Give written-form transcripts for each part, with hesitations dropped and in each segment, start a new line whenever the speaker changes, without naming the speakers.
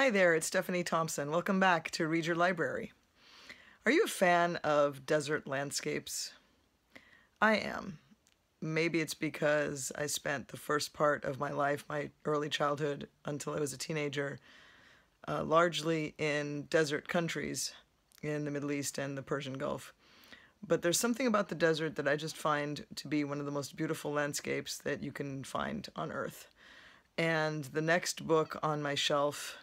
Hi there, it's Stephanie Thompson. Welcome back to Read Your Library. Are you a fan of desert landscapes? I am. Maybe it's because I spent the first part of my life, my early childhood until I was a teenager, largely in desert countries in the Middle East and the Persian Gulf. But there's something about the desert that I just find to be one of the most beautiful landscapes that you can find on Earth. And the next book on my shelf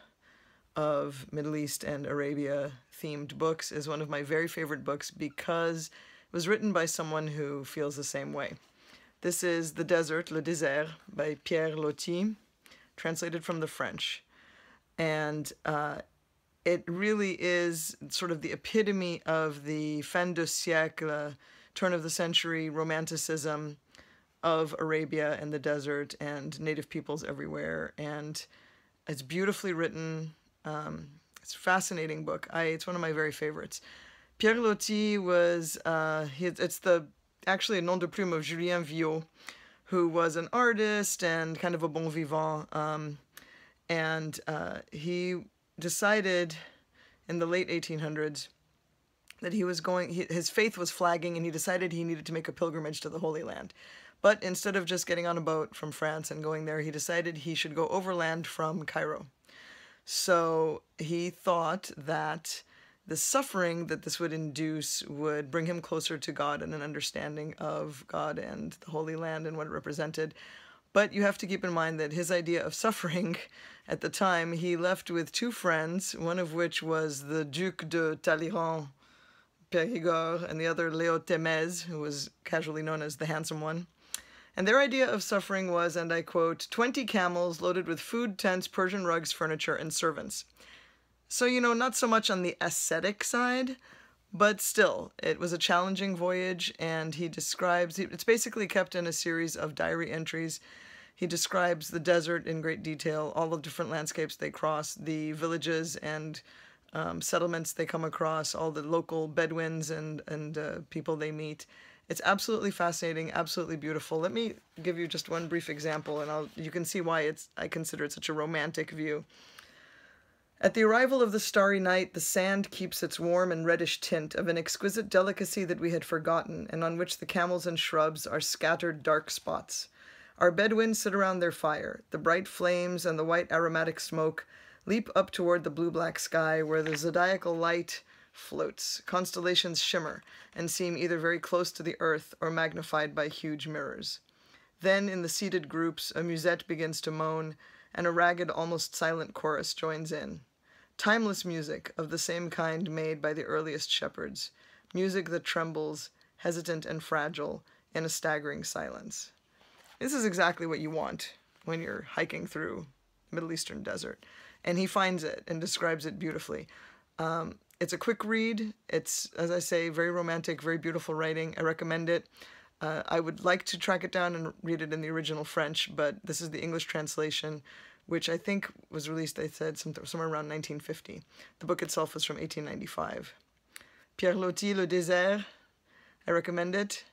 of Middle East and Arabia themed books is one of my very favorite books because it was written by someone who feels the same way. This is The Desert, Le Désert, by Pierre Loti, translated from the French. And it really is sort of the epitome of the fin de siècle, turn of the century romanticism of Arabia and the desert and native peoples everywhere. And it's beautifully written. It's a fascinating book. It's one of my very favorites. Pierre Loti was, it's actually a nom de plume of Julien Viaud, who was an artist and kind of a bon vivant. He decided in the late 1800s that his faith was flagging, and he decided he needed to make a pilgrimage to the Holy Land. But instead of just getting on a boat from France and going there, he decided he should go overland from Cairo. So he thought that the suffering that this would induce would bring him closer to God and an understanding of God and the Holy Land and what it represented. But you have to keep in mind that his idea of suffering at the time, he left with two friends, one of which was the Duc de Talleyrand Périgord and the other Léo Témez, who was casually known as the Handsome One. And their idea of suffering was, and I quote, 20 camels loaded with food, tents, Persian rugs, furniture, and servants. So, not so much on the ascetic side, but still, it was a challenging voyage, and it's basically kept in a series of diary entries. He describes the desert in great detail, all the different landscapes they cross, the villages and settlements they come across, all the local Bedouins and people they meet. It's absolutely fascinating, absolutely beautiful. Let me give you just one brief example, and you can see why I consider it such a romantic view. At the arrival of the starry night, the sand keeps its warm and reddish tint of an exquisite delicacy that we had forgotten, and on which the camels and shrubs are scattered dark spots. Our Bedouins sit around their fire. The bright flames and the white aromatic smoke leap up toward the blue-black sky, where the zodiacal light floats. Constellations shimmer and seem either very close to the earth or magnified by huge mirrors. Then, in the seated groups, a musette begins to moan, and a ragged, almost silent chorus joins in. Timeless music of the same kind made by the earliest shepherds. Music that trembles, hesitant and fragile, in a staggering silence. This is exactly what you want when you're hiking through the Middle Eastern desert. And he finds it and describes it beautifully. It's a quick read. It's, as I say, very romantic, very beautiful writing. I recommend it. I would like to track it down and read it in the original French, but this is the English translation, which I think was released, they said, somewhere around 1950. The book itself was from 1895. Pierre Loti, Le Désert. I recommend it.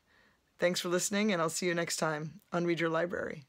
Thanks for listening, and I'll see you next time on Read Your Library.